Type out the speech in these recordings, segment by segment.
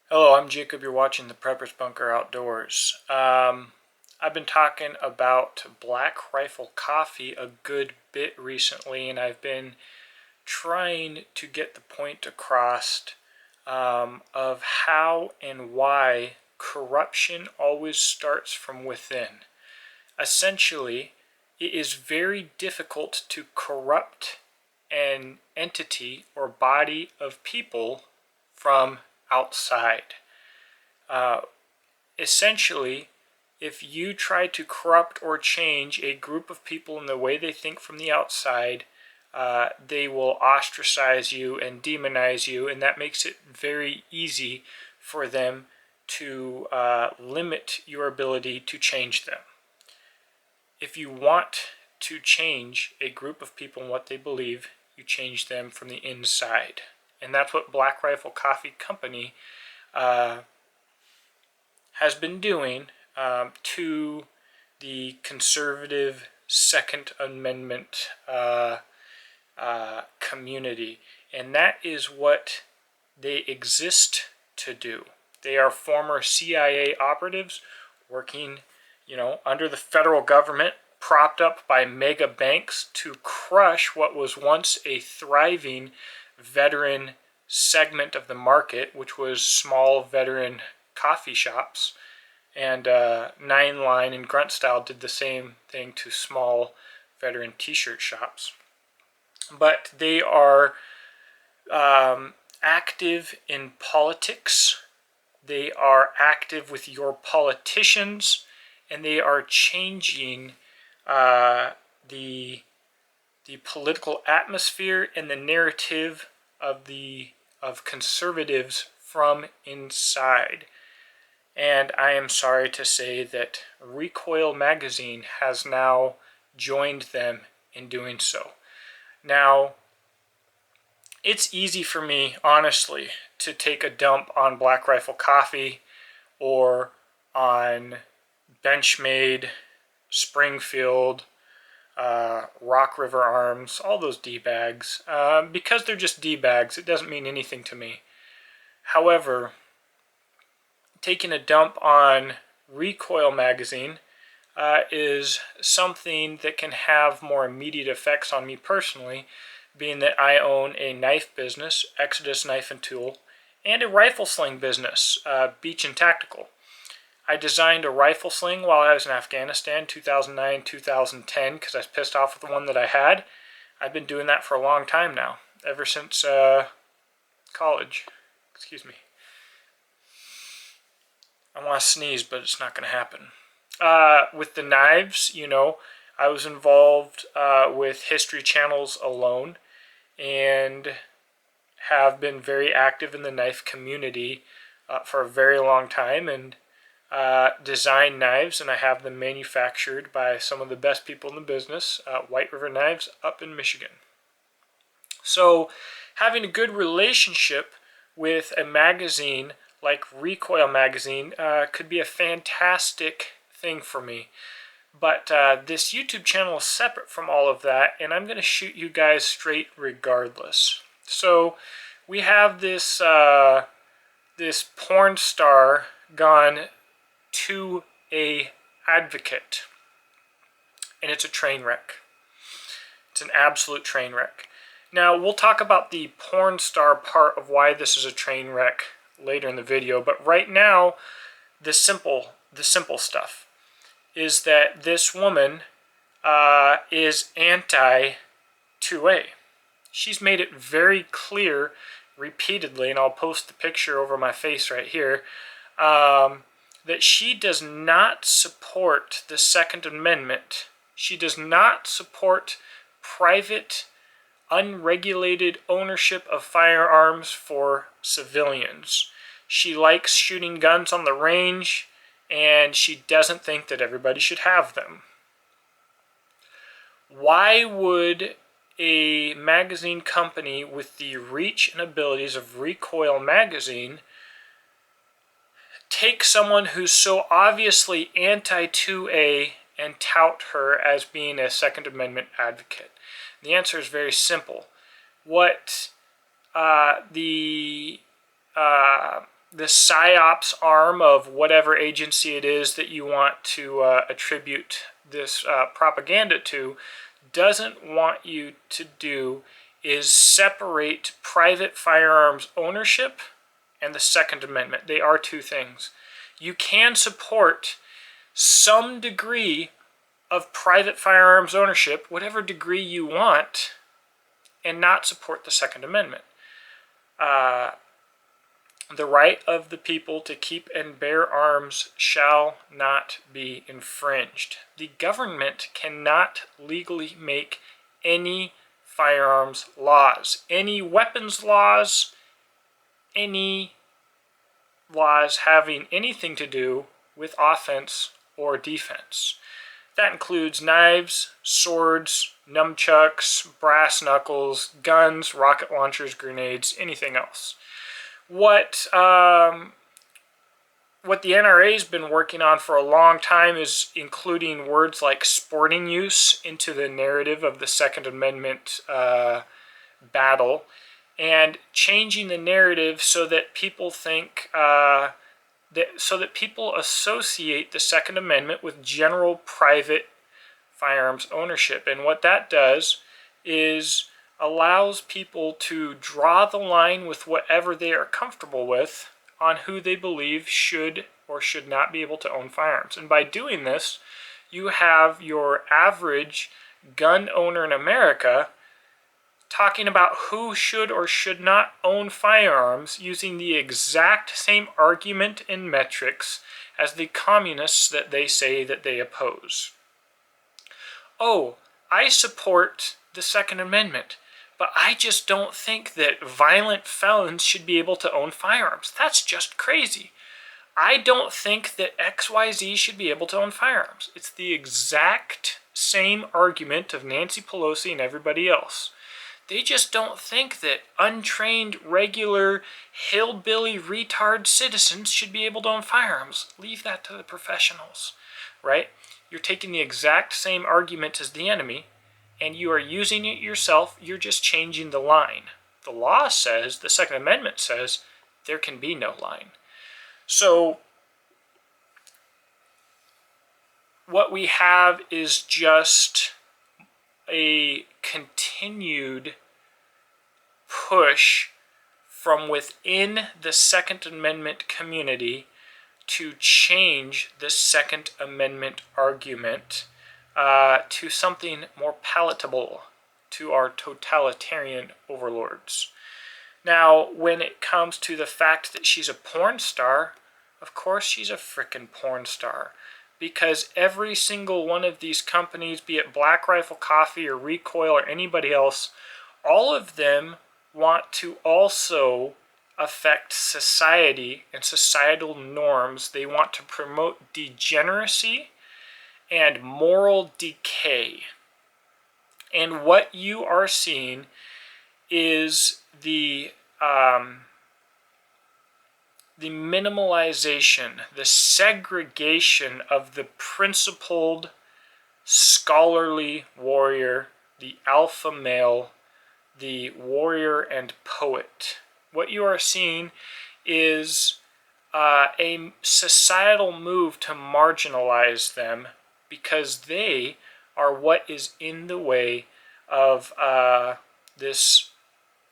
Hello, I'm Jacob. You're watching the Prepper's Bunker Outdoors. I've been talking about Black Rifle Coffee a good bit recently, and I've been trying to get the point across of how and why corruption always starts from within. Essentially, it is very difficult to corrupt an entity or body of people from outside. Uh, Essentially, if you try to corrupt or change a group of people in the way they think from the outside, they will ostracize you and demonize you, and that makes it very easy for them to limit your ability to change them. If you want to change a group of people and what they believe, you change them from the inside. And that's what Black Rifle Coffee Company uh, has been doing to the conservative Second Amendment community. And that is what they exist to do. They are former CIA operatives working, under the federal government, propped up by mega banks to crush what was once a thriving veteran segment of the market, which was small veteran coffee shops. And Nine Line and Grunt Style did the same thing to small veteran t-shirt shops. But they are active in politics. They are active with your politicians, and they are changing the political atmosphere and the narrative of conservatives from inside. And I am sorry to say that Recoil magazine has now joined them in doing so. Now, it's easy for me, honestly, to take a dump on Black Rifle Coffee or on Benchmade, Springfield, Rock River Arms, all those D-bags. Because they're just D-bags, it doesn't mean anything to me. However, taking a dump on Recoil magazine is something that can have more immediate effects on me personally, being that I own a knife business, Exodus Knife and Tool, and a rifle sling business, Beach and Tactical. I designed a rifle sling while I was in Afghanistan, 2009, 2010, because I was pissed off with the one that I had. I've been doing that for a long time now, ever since college. Excuse me. I want to sneeze, but it's not going to happen. With the knives, I was involved with History Channels alone and have been very active in the knife community for a very long time, and design knives, and I have them manufactured by some of the best people in the business, White River Knives up in Michigan. So having a good relationship with a magazine like Recoil magazine could be a fantastic thing for me. But this YouTube channel is separate from all of that, and I'm going to shoot you guys straight regardless. So we have this this porn star gone to a advocate, and it's a train wreck. It's an absolute train wreck. Now, we'll talk about the porn star part of why this is a train wreck later in the video, but right now, the simple stuff is that this woman is anti-2A. She's made it very clear repeatedly, and I'll post the picture over my face right here, that she does not support the Second Amendment. She does not support private, unregulated ownership of firearms for civilians. She likes shooting guns on the range, and she doesn't think that everybody should have them. Why would a magazine company with the reach and abilities of Recoil magazine take someone who's so obviously anti-2A and tout her as being a Second Amendment advocate? The answer is very simple. What the the PSYOPs arm of whatever agency it is that you want to attribute this propaganda to doesn't want you to do is separate private firearms ownership and the Second Amendment. They are two things. You can support some degree of private firearms ownership, whatever degree you want, and not support the Second Amendment. The right of the people to keep and bear arms shall not be infringed. The government cannot legally make any firearms laws, any weapons laws, any laws having anything to do with offense or defense. That includes knives, swords, nunchucks, brass knuckles, guns, rocket launchers, grenades, anything else. What the NRA's been working on for a long time is including words like sporting use into the narrative of the Second Amendment battle, and changing the narrative so that people think so that people associate the Second Amendment with general private firearms ownership. And what that does is allows people to draw the line with whatever they are comfortable with on who they believe should or should not be able to own firearms. And by doing this, you have your average gun owner in America talking about who should or should not own firearms using the exact same argument and metrics as the communists that they say that they oppose. Oh, I support the Second Amendment, but I just don't think that violent felons should be able to own firearms. That's just crazy. I don't think that XYZ should be able to own firearms. It's the exact same argument of Nancy Pelosi and everybody else. They just don't think that untrained, regular, hillbilly, retard citizens should be able to own firearms. Leave that to the professionals, right? You're taking the exact same argument as the enemy, and you are using it yourself. You're just changing the line. The law says, the Second Amendment says, there can be no line. So what we have is just a continued push from within the Second Amendment community to change the Second Amendment argument to something more palatable to our totalitarian overlords. Now, when it comes to the fact that she's a porn star, of course she's a frickin' porn star. Because every single one of these companies, be it Black Rifle Coffee or Recoil or anybody else, all of them want to also affect society and societal norms. They want to promote degeneracy and moral decay. And what you are seeing is the minimalization, the segregation of the principled, scholarly warrior, the alpha male, the warrior and poet. What you are seeing is a societal move to marginalize them because they are what is in the way of this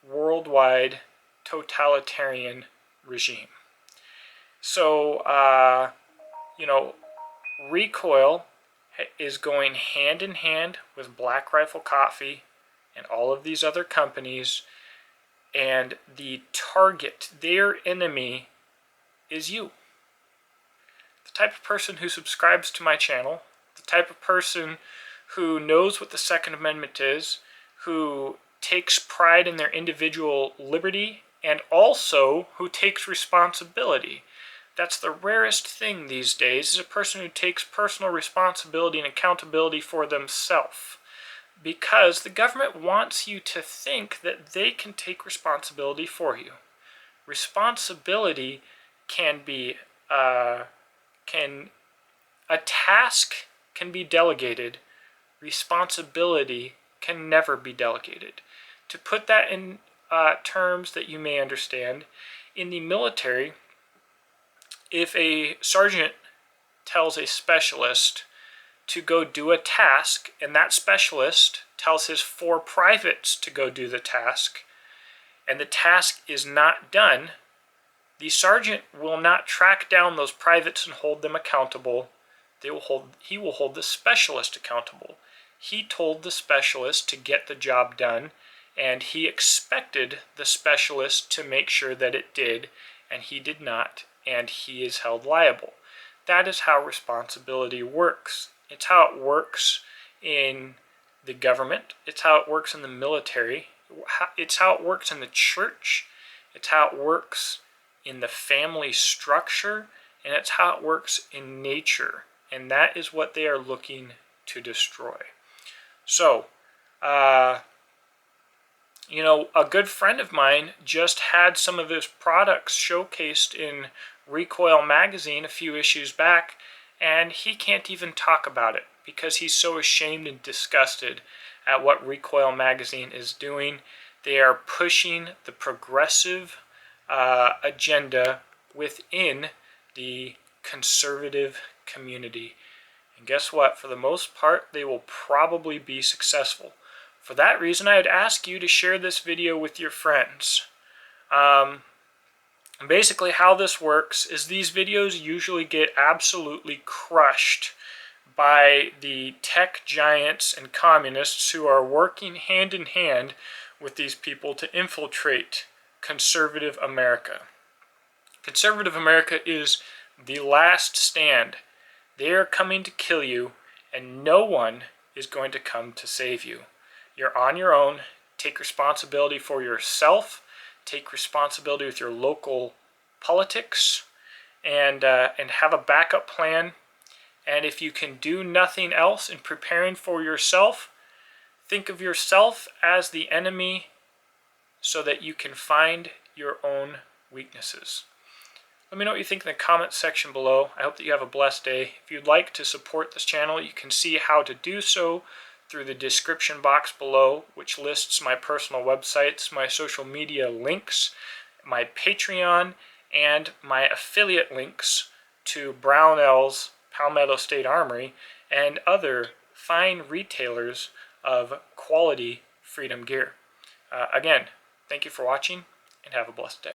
worldwide totalitarian regime. So, Recoil is going hand in hand with Black Rifle Coffee and all of these other companies, and the target, their enemy, is you. The type of person who subscribes to my channel, the type of person who knows what the Second Amendment is, who takes pride in their individual liberty, and also who takes responsibility. That's the rarest thing these days, is a person who takes personal responsibility and accountability for themselves. Because the government wants you to think that they can take responsibility for you. Responsibility can be, a task can be delegated. Responsibility can never be delegated. To put that in terms that you may understand, in the military, if a sergeant tells a specialist to go do a task, and that specialist tells his 4 privates to go do the task, and the task is not done, the sergeant will not track down those privates and hold them accountable. He will hold the specialist accountable. He told the specialist to get the job done, and he expected the specialist to make sure that it did, and he did not, and he is held liable. That is how responsibility works. It's how it works in the government. It's how it works in the military. It's how it works in the church. It's how it works in the family structure. And it's how it works in nature. And that is what they are looking to destroy. So, you know, a good friend of mine just had some of his products showcased in Recoil magazine a few issues back, and he can't even talk about it because he's so ashamed and disgusted at what Recoil magazine is doing. They are pushing the progressive agenda within the conservative community. And guess what? For the most part, they will probably be successful. For that reason, I'd ask you to share this video with your friends. Basically, how this works is these videos usually get absolutely crushed by the tech giants and communists who are working hand in hand with these people to infiltrate conservative America. Conservative America is the last stand. They are coming to kill you, and no one is going to come to save you. You're on your own. Take responsibility for yourself. Take responsibility with your local politics, and have a backup plan. And if you can do nothing else in preparing for yourself, think of yourself as the enemy so that you can find your own weaknesses. Let me know what you think in the comments section below. I hope that you have a blessed day. If you'd like to support this channel, you can see how to do so through the description box below, which lists my personal websites, my social media links, my Patreon, and my affiliate links to Brownell's Palmetto State Armory and other fine retailers of quality freedom gear. Again, thank you for watching, and have a blessed day.